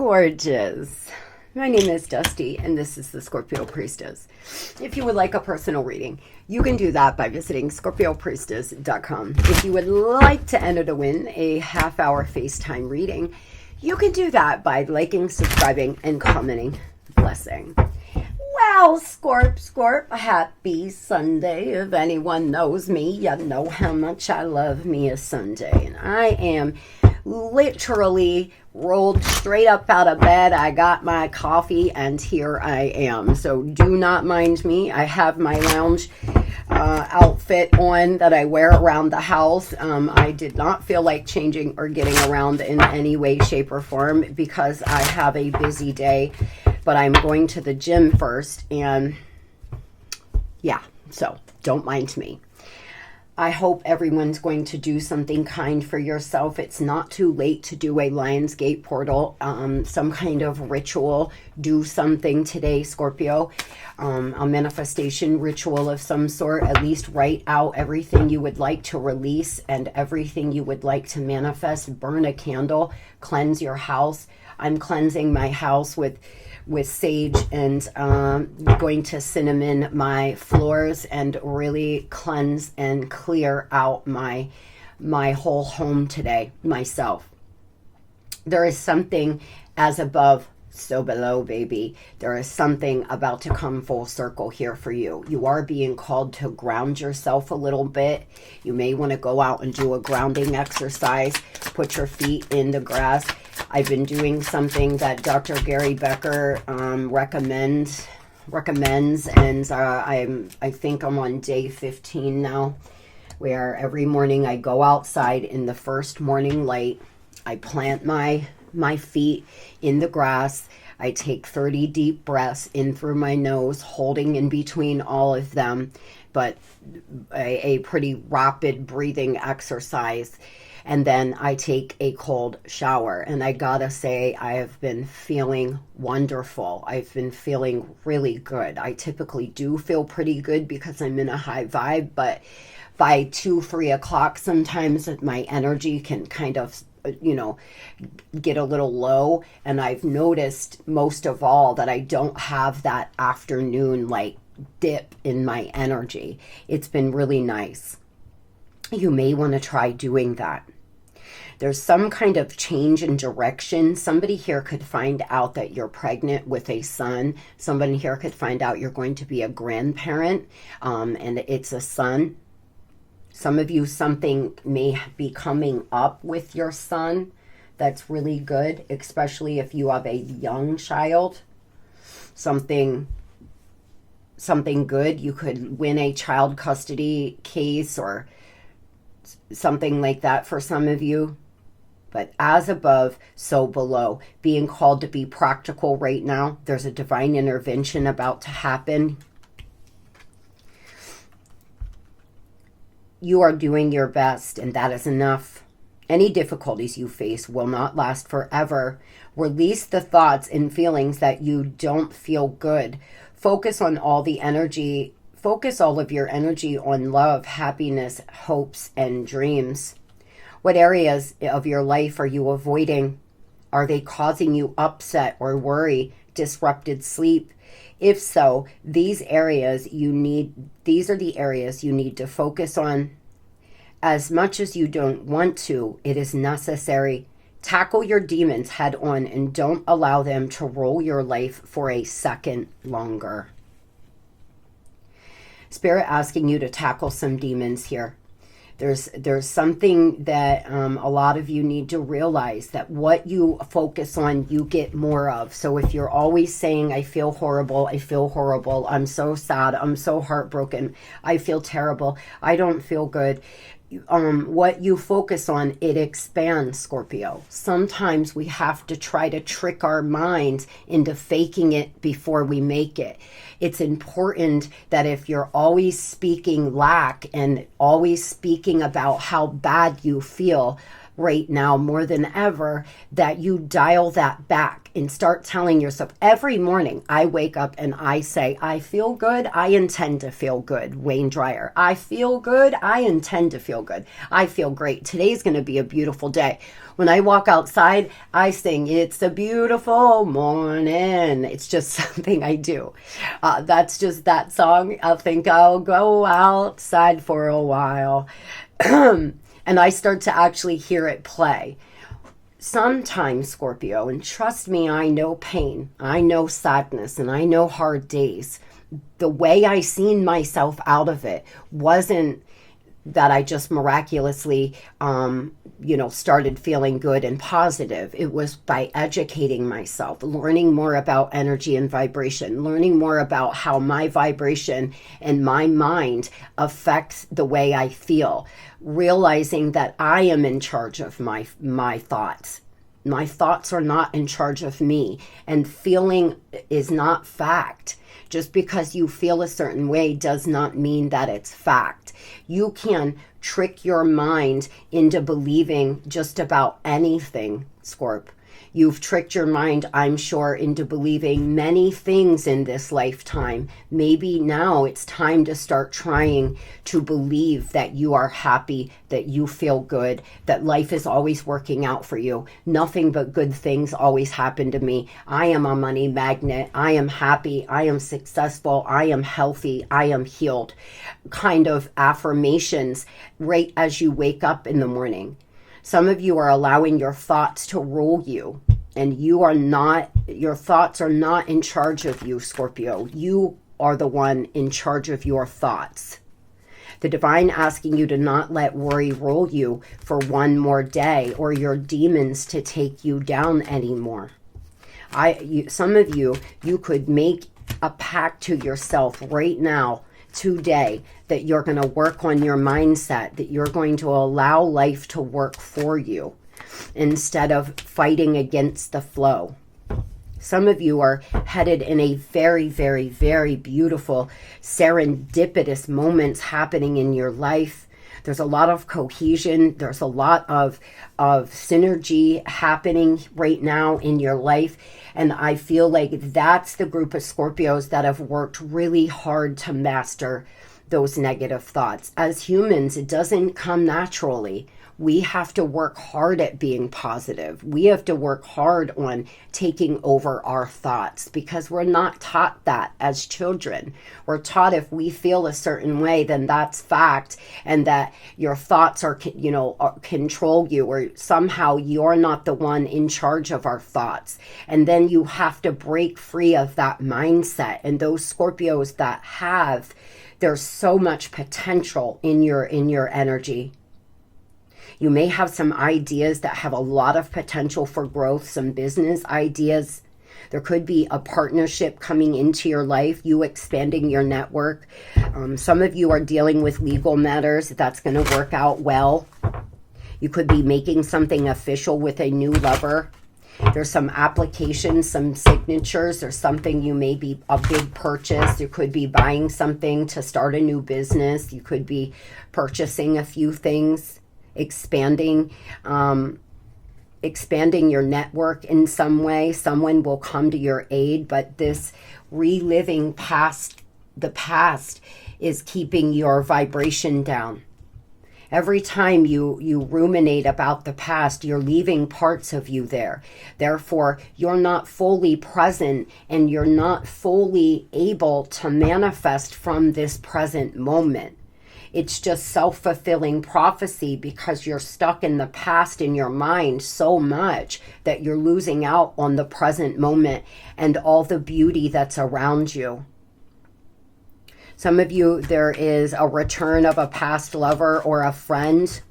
gorgeous. My name is Dusty, and this is the Scorpio Priestess. If you would like a personal reading, you can do that by visiting scorpiopriestess.com. If you would like to enter to win a half-hour FaceTime reading, you can do that by liking, subscribing, and commenting. Blessing. Well, Scorp, happy Sunday. If anyone knows me, you know how much I love me a Sunday. And I am literally rolled straight up out of bed. I got my coffee and here I am. So do not mind me. I have my lounge outfit on that I wear around the house. I did not feel like changing or getting around in any way, shape, or form because I have a busy day. But I'm going to the gym first, and yeah, so don't mind me. I hope everyone's going to do something kind for yourself. It's not too late to do a Lionsgate portal, some kind of ritual. Do something today, Scorpio. A manifestation ritual of some sort. At least write out everything you would like to release and everything you would like to manifest. Burn a candle. Cleanse your house. I'm cleansing my house with sage and going to cinnamon my floors and really cleanse and clear out my whole home today, myself. There is something as above, so below, baby. There is something about to come full circle here for you. You are being called to ground yourself a little bit. You may want to go out and do a grounding exercise. Put your feet in the grass. I've been doing something that Dr. Gary Becker recommends, and I think I'm on day 15 now, where every morning I go outside in the first morning light. I plant my feet in the grass. I take 30 deep breaths in through my nose, holding in between all of them, but a pretty rapid breathing exercise. And then I take a cold shower. And I gotta say, I have been feeling wonderful. I've been feeling really good. I typically do feel pretty good because I'm in a high vibe, but by 2-3 o'clock, sometimes my energy can kind of, get a little low. And I've noticed most of all that I don't have that afternoon dip in my energy. It's been really nice. You may want to try doing that. There's some kind of change in direction. Somebody here could find out that you're pregnant with a son. Somebody here could find out you're going to be a grandparent, and it's a son. Some of you, something may be coming up with your son that's really good, especially if you have a young child. Something good. You could win a child custody case or something like that for some of you. But as above, so below. Being called to be practical right now. There's a divine intervention about to happen. You are doing your best, and that is enough. Any difficulties you face will not last forever. Release the thoughts and feelings that you don't feel good. Focus on all the energy. Focus all of your energy on love, happiness, hopes, and dreams. What areas of your life are you avoiding? Are they causing you upset or worry, disrupted sleep? If so, these are the areas you need to focus on. As much as you don't want to, it is necessary. Tackle your demons head on and don't allow them to rule your life for a second longer. Spirit asking you to tackle some demons here. There's something that a lot of you need to realize, that what you focus on, you get more of. So if you're always saying, I feel horrible, I'm so sad, I'm so heartbroken, I feel terrible, I don't feel good, what you focus on, it expands, Scorpio. Sometimes we have to try to trick our minds into faking it before we make it. It's important that if you're always speaking lack and always speaking about how bad you feel, right now more than ever that you dial that back and start telling yourself every morning. I wake up and I say, I feel good. I intend to feel good. Wayne Dyer. I feel good. I intend to feel good. I feel great. Today's going to be a beautiful day. When I walk outside, I sing, it's a beautiful morning. It's just something I do. That's just that song. I think I'll go outside for a while. And I start to actually hear it play. Sometimes, Scorpio, and trust me, I know pain, I know sadness, and I know hard days. The way I seen myself out of it wasn't that I just miraculously, started feeling good and positive. It was by educating myself, learning more about energy and vibration, learning more about how my vibration and my mind affects the way I feel, realizing that I am in charge of my thoughts. My thoughts are not in charge of me, and feeling is not fact. Just because you feel a certain way does not mean that it's fact. You can trick your mind into believing just about anything, Scorp. You've tricked your mind, I'm sure, into believing many things in this lifetime. Maybe now it's time to start trying to believe that you are happy, that you feel good, that life is always working out for you. Nothing but good things always happen to me. I am a money magnet. I am happy. I am successful. I am healthy. I am healed. Kind of affirmations right as you wake up in the morning. Some of you are allowing your thoughts to rule you, and your thoughts are not in charge of you, Scorpio. You are the one in charge of your thoughts. The divine asking you to not let worry rule you for one more day, or your demons to take you down anymore. Some of you could make a pact to yourself right now, today, that you're going to work on your mindset, that you're going to allow life to work for you instead of fighting against the flow. Some of you are headed in a very, very, very beautiful serendipitous moments happening in your life. There's a lot of cohesion. There's a lot of synergy happening right now in your life. And I feel like that's the group of Scorpios that have worked really hard to master those negative thoughts. As humans, it doesn't come naturally. We have to work hard at being positive. We have to work hard on taking over our thoughts because we're not taught that as children. We're taught if we feel a certain way, then that's fact, and that your thoughts control you, or somehow you're not the one in charge of our thoughts. And then you have to break free of that mindset. And those Scorpios that have, there's so much potential in your energy. You may have some ideas that have a lot of potential for growth, some business ideas. There could be a partnership coming into your life, you expanding your network. Some of you are dealing with legal matters. That's going to work out well. You could be making something official with a new lover. There's some applications, some signatures. There's something you may be a big purchase. You could be buying something to start a new business. You could be purchasing a few things. Expanding your network in some way. Someone will come to your aid, but this reliving the past is keeping your vibration down. Every time you ruminate about the past, you're leaving parts of you there. Therefore, you're not fully present, and you're not fully able to manifest from this present moment. It's just self-fulfilling prophecy because you're stuck in the past in your mind so much that you're losing out on the present moment and all the beauty that's around you. Some of you, there is a return of a past lover or a friend,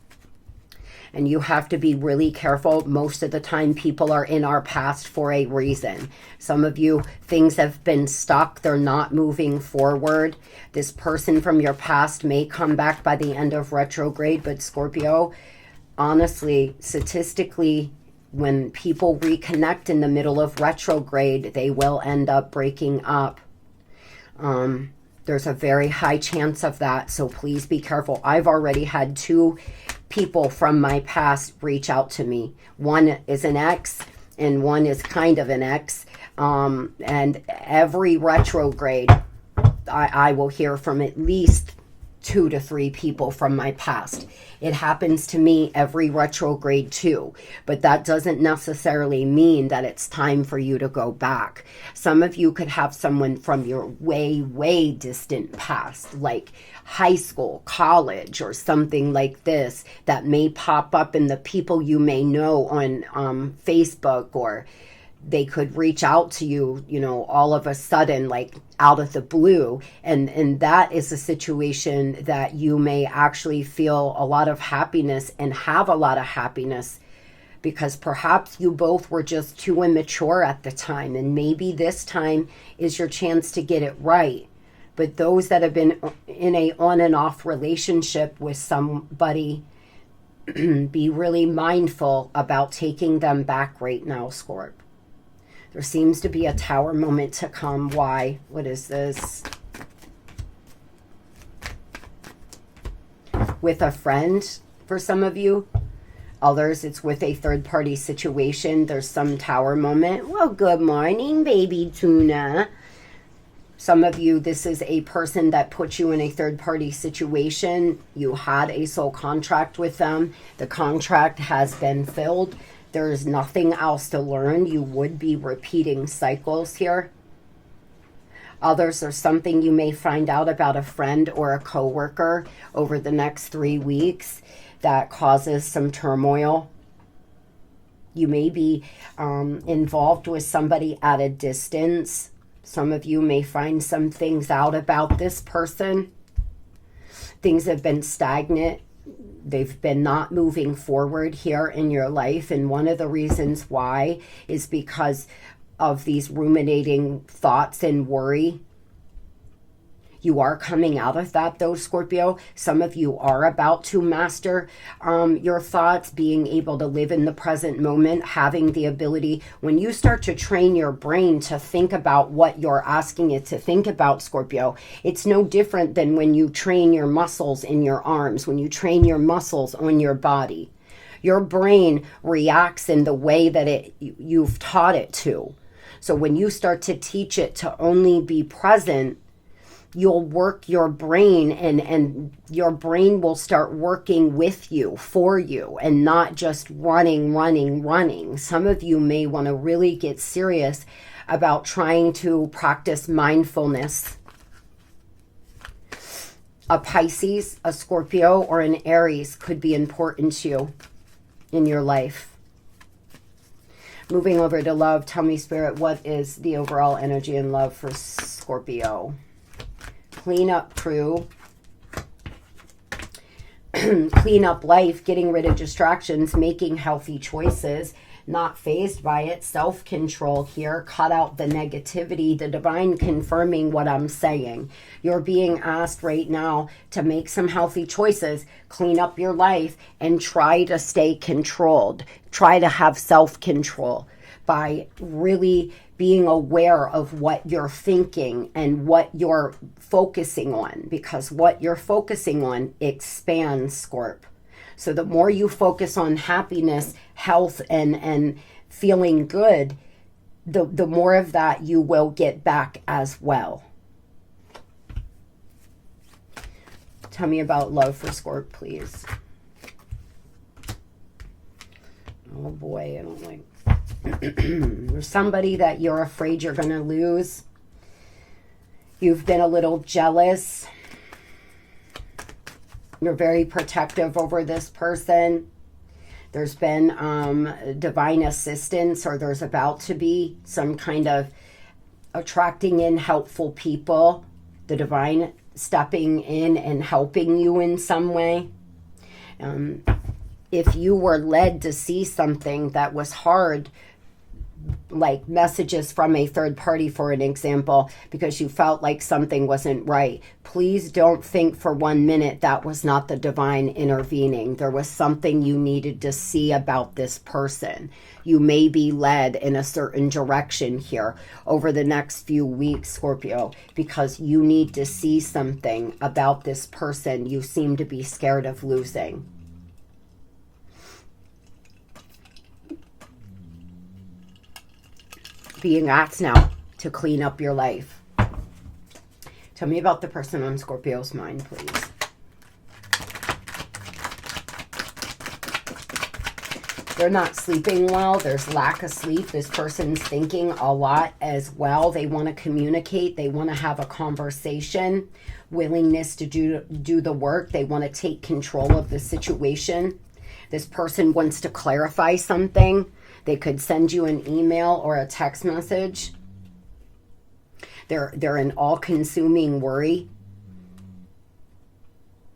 and you have to be really careful. Most of the time, people are in our past for a reason. Some of you, things have been stuck. They're not moving forward. This person from your past may come back by the end of retrograde, but Scorpio, honestly, statistically, when people reconnect in the middle of retrograde, they will end up breaking up. There's a very high chance of that, so please be careful. I've already had 2 people from my past reach out to me. One is an ex and one is kind of an ex. And every retrograde, I will hear from at least 2 to 3 people from my past. It happens to me every retrograde too, but that doesn't necessarily mean that it's time for you to go back. Some of you could have someone from your way, way distant past, like high school, college, or something like this, that may pop up in the people you may know on Facebook, or they could reach out to you, you know, all of a sudden, like out of the blue. And that is a situation that you may actually feel a lot of happiness and have a lot of happiness, because perhaps you both were just too immature at the time. And maybe this time is your chance to get it right. But those that have been in a on and off relationship with somebody, be really mindful about taking them back right now, Scorp. There seems to be a tower moment to come. Why? What is this? With a friend for some of you. Others, it's with a third-party situation. There's some tower moment. Well, good morning, baby tuna. Some of you, this is a person that put you in a third-party situation. You had a soul contract with them. The contract has been filled. There is nothing else to learn. You would be repeating cycles here. Others, there's something you may find out about a friend or a coworker over the next 3 weeks that causes some turmoil. You may be involved with somebody at a distance. Some of you may find some things out about this person. Things have been stagnant. They've been not moving forward here in your life. And one of the reasons why is because of these ruminating thoughts and worry. You are coming out of that though, Scorpio. Some of you are about to master your thoughts, being able to live in the present moment, having the ability, when you start to train your brain to think about what you're asking it to think about, Scorpio, it's no different than when you train your muscles in your arms, when you train your muscles on your body. Your brain reacts in the way that you've taught it to. So when you start to teach it to only be present, you'll work your brain, and your brain will start working with you, for you, and not just running. Some of you may want to really get serious about trying to practice mindfulness. A Pisces, a Scorpio, or an Aries could be important to you in your life. Moving over to love, tell me, Spirit, what is the overall energy in love for Scorpio? Clean up crew, clean up life, getting rid of distractions, making healthy choices, not fazed by it, self-control here, cut out the negativity, the divine confirming what I'm saying. You're being asked right now to make some healthy choices, clean up your life, and try to stay controlled. Try to have self-control by really being aware of what you're thinking and what you're focusing on, because what you're focusing on expands, Scorp. So the more you focus on happiness, health, and feeling good, the more of that you will get back as well. Tell me about love for Scorp, please. Oh boy, I don't like... There's somebody that you're afraid you're going to lose. You've been a little jealous. You're very protective over this person. There's been divine assistance, or there's about to be some kind of attracting in helpful people. The divine stepping in and helping you in some way. If you were led to see something that was hard, like messages from a third party, for an example, because you felt like something wasn't right, please don't think for 1 minute that was not the divine intervening. There was something you needed to see about this person. You may be led in a certain direction here over the next few weeks, Scorpio, because you need to see something about this person you seem to be scared of losing. being asked now to clean up your life. Tell me about the person on Scorpio's mind, please. They're not sleeping well. There's lack of sleep. This person's thinking a lot as well. They want to communicate. They want to have a conversation. Willingness to do the work. They want to take control of the situation. This person wants to clarify something. They could send you an email or a text message. They're an all-consuming worry.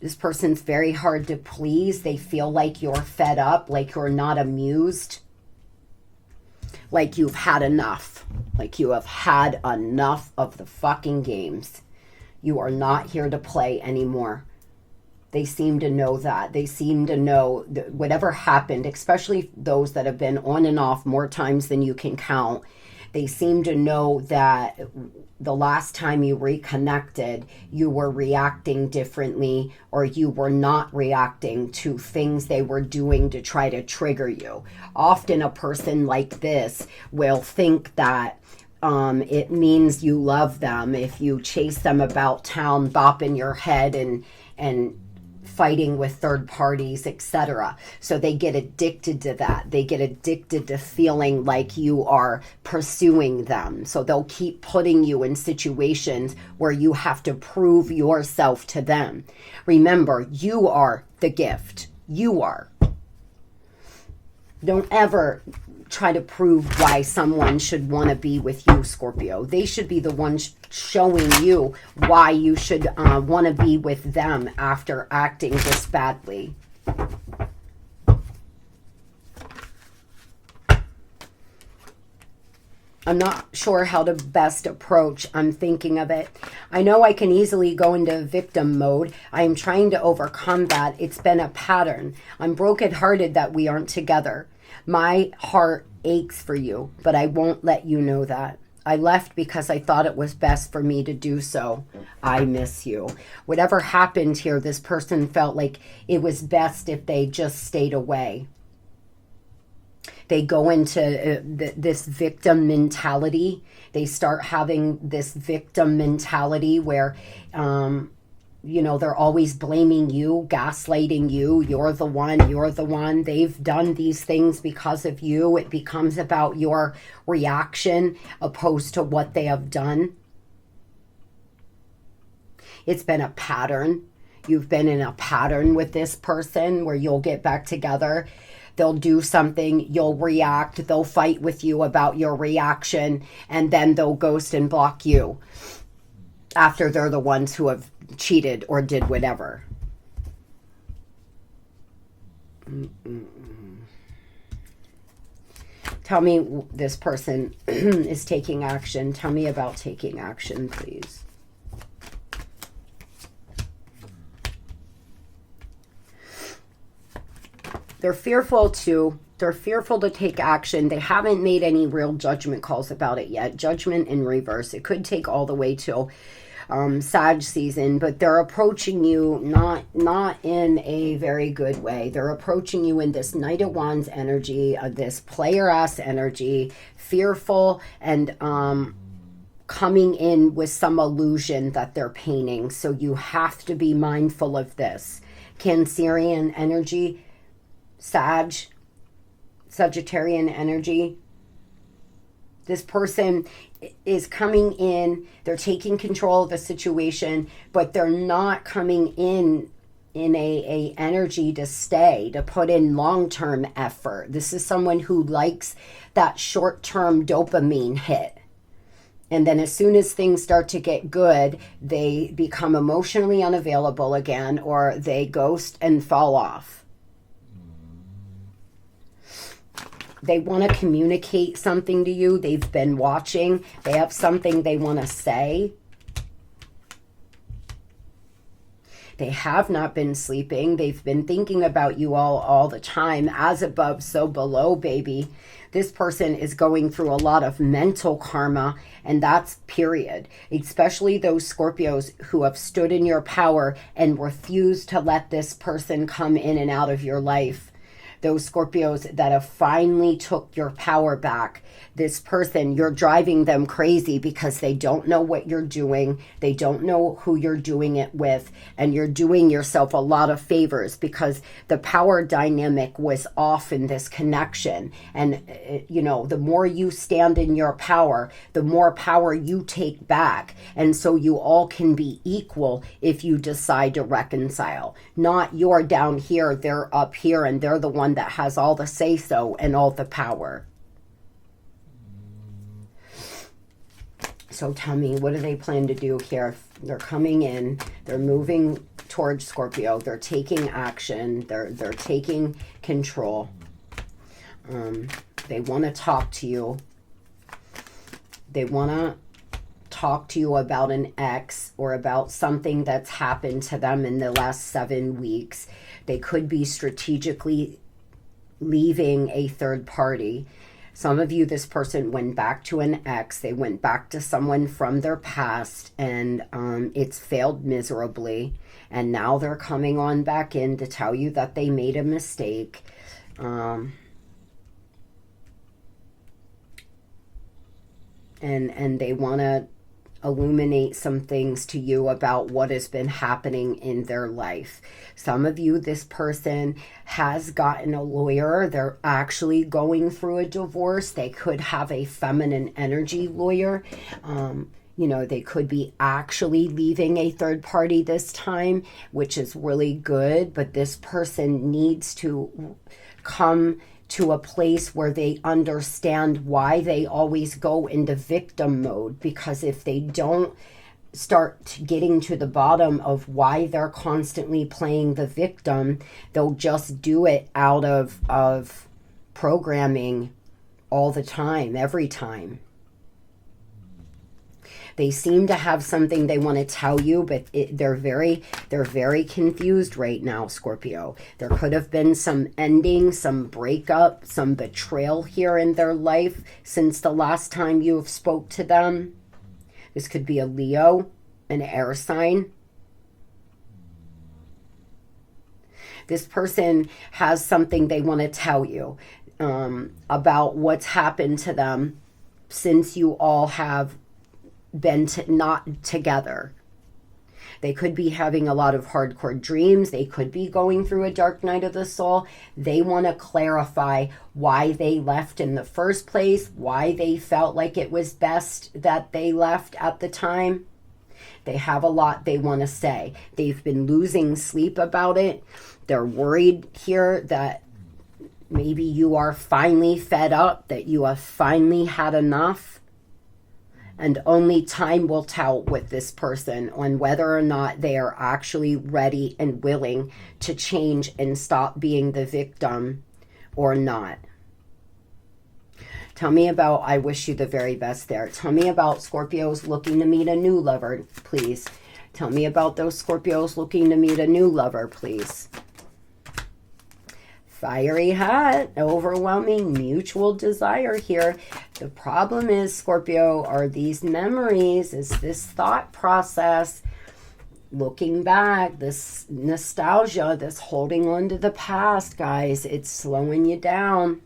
This person's very hard to please. They feel like you're fed up, like you're not amused, like you've had enough, like you have had enough of the fucking games. You are not here to play anymore. They seem to know that. They seem to know that whatever happened, especially those that have been on and off more times than you can count, they seem to know that the last time you reconnected, you were reacting differently, or you were not reacting to things they were doing to try to trigger you. Often a person like this will think that it means you love them if you chase them about town, bopping your head and fighting with third parties, etc. So they get addicted to that. They get addicted to feeling like you are pursuing them. So they'll keep putting you in situations where you have to prove yourself to them. Remember, you are the gift. You are. Don't ever try to prove why someone should want to be with you, Scorpio. They should be the ones showing you why you should want to be with them after acting this badly. I'm not sure how to best approach. I'm thinking of it. I know I can easily go into victim mode. I am trying to overcome that. It's been a pattern. I'm brokenhearted that we aren't together. My heart aches for you, but I won't let you know that. I left because I thought it was best for me to do so. I miss you. Whatever happened here, this person felt like it was best if they just stayed away. They go into this victim mentality. They start having this victim mentality where, they're always blaming you, gaslighting you. You're the one, you're the one. They've done these things because of you. It becomes about your reaction opposed to what they have done. It's been a pattern. You've been in a pattern with this person where you'll get back together. They'll do something, you'll react, they'll fight with you about your reaction, and then they'll ghost and block you after they're the ones who have cheated or did whatever. Tell me this person is taking action. Tell me about taking action, please. They're fearful too. They're fearful to take action. They haven't made any real judgment calls about it yet. Judgment in reverse. It could take all the way till Sag season, but they're approaching you not in a very good way. They're approaching you in this Knight of Wands energy, this player-ass energy, fearful and coming in with some illusion that they're painting. So you have to be mindful of this. Cancerian energy, Sagittarian energy. This person is coming in, they're taking control of the situation, but they're not coming in a energy to stay, to put in long-term effort. This is someone who likes that short-term dopamine hit. And then as soon as things start to get good, they become emotionally unavailable again, or they ghost and fall off. They want to communicate something to you. They've been watching. They have something they want to say. They have not been sleeping. They've been thinking about you all the time. As above, so below, baby. This person is going through a lot of mental karma, and that's period. Especially those Scorpios who have stood in your power and refused to let this person come in and out of your life. those Scorpios that have finally took your power back. This person, you're driving them crazy because they don't know what you're doing. They don't know who you're doing it with. And you're doing yourself a lot of favors because the power dynamic was off in this connection. And, you know, the more you stand in your power, the more power you take back. And so you all can be equal if you decide to reconcile. Not you're down here, they're up here, and they're the one that has all the say-so and all the power. So tell me, what do they plan to do here? They're coming in, they're moving towards Scorpio, they're taking action, they're taking control. They want to talk to you. They want to talk to you about an ex or about something that's happened to them in the last 7 weeks. They could be strategically leaving a third party. Some of you, this person went back to an ex. They went back to someone from their past, and it's failed miserably. And now they're coming on back in to tell you that they made a mistake. And they want to illuminate some things to you about what has been happening in their life. Some of you, this person has gotten a lawyer. They're actually going through a divorce. They could have a feminine energy lawyer. You know, they could be actually leaving a third party this time, which is really good. But this person needs to come to a place where they understand why they always go into victim mode. Because if they don't start getting to the bottom of why they're constantly playing the victim, they'll just do it out of programming all the time, every time. They seem to have something they want to tell you, but they're very confused right now, Scorpio. There could have been some ending, some breakup, some betrayal here in their life since the last time you have spoke to them. This could be a Leo, an air sign. This person has something they want to tell you about what's happened to them since you all have been not together. They could be having a lot of hardcore dreams. They could be going through a dark night of the soul. They want to clarify why they left in the first place, why they felt like it was best that they left at the time. They have a lot they want to say. They've been losing sleep about it. They're worried here that maybe you are finally fed up, that you have finally had enough. And only time will tell with this person on whether or not they are actually ready and willing to change and stop being the victim or not. Tell me about, I wish you the very best there. Tell me about Scorpios looking to meet a new lover, please. Tell me about those Scorpios looking to meet a new lover, please. Fiery hot, overwhelming mutual desire here. The problem is, Scorpio, are these memories, is this thought process, looking back, this nostalgia, this holding on to the past, guys. It's slowing you down.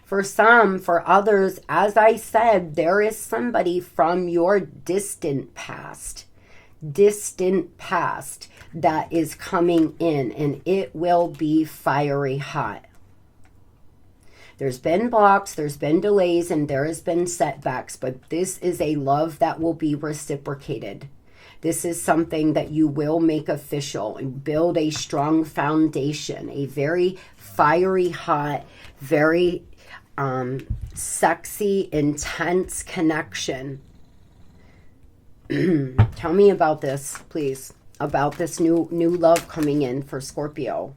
For some, for others, as I said, there is somebody from your distant past that is coming in, and it will be fiery hot. There's been blocks, there's been delays, and there has been setbacks, but this is a love that will be reciprocated. This is something that you will make official and build a strong foundation, a very fiery hot, very sexy, intense connection. Tell me about this, please, about this new love coming in for Scorpio.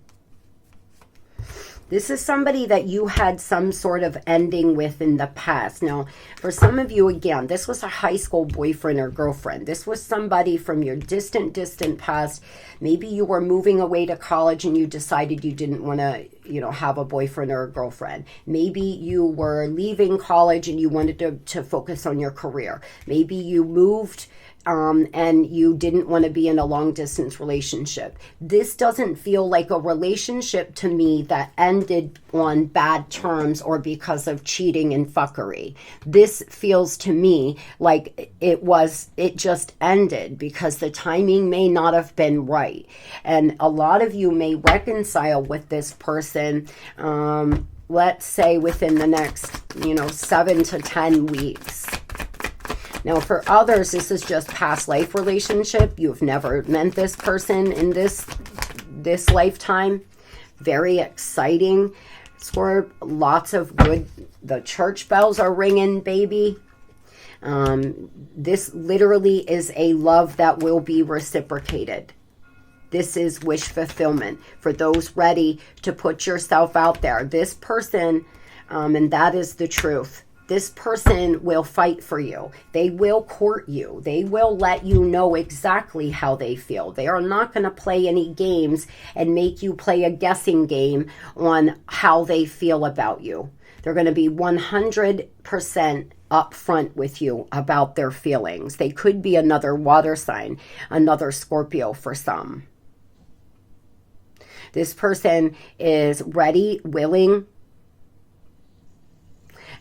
This is somebody that you had some sort of ending with in the past. Now, for some of you, again, this was a high school boyfriend or girlfriend. This was somebody from your distant past. Maybe you were moving away to college and you decided you didn't want to you know, have a boyfriend or a girlfriend. Maybe you were leaving college and you wanted to focus on your career. Maybe you moved and you didn't want to be in a long distance relationship. This doesn't feel like a relationship to me that ended on bad terms or because of cheating and fuckery. This feels to me like it just ended because the timing may not have been right. And a lot of you may reconcile with this person, let's say within the next, 7 to 10 weeks. Now, for others, this is just past life relationship. You've never met this person in this lifetime. Very exciting. Scorp, lots of good. The church bells are ringing, baby. This literally is a love that will be reciprocated. This is wish fulfillment for those ready to put yourself out there. This person, and that is the truth. This person will fight for you. They will court you. They will let you know exactly how they feel. They are not going to play any games and make you play a guessing game on how they feel about you. They're going to be 100% upfront with you about their feelings. They could be another water sign, another Scorpio for some. This person is ready, willing,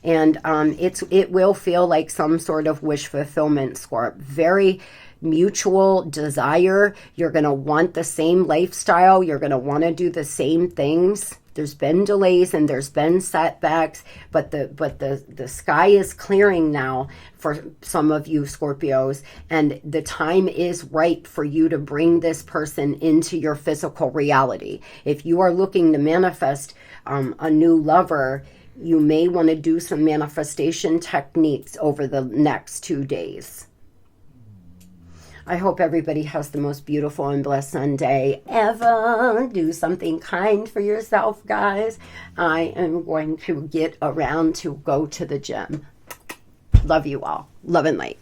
and it will feel like some sort of wish fulfillment, Scorp. Very mutual desire. You're going to want the same lifestyle. You're going to want to do the same things. There's been delays and there's been setbacks, but the sky is clearing now for some of you Scorpios, and the time is right for you to bring this person into your physical reality. If you are looking to manifest a new lover, you may want to do some manifestation techniques over the next 2 days. I hope everybody has the most beautiful and blessed Sunday ever. Do something kind for yourself, guys. I am going to get around to go to the gym. Love you all. Love and light.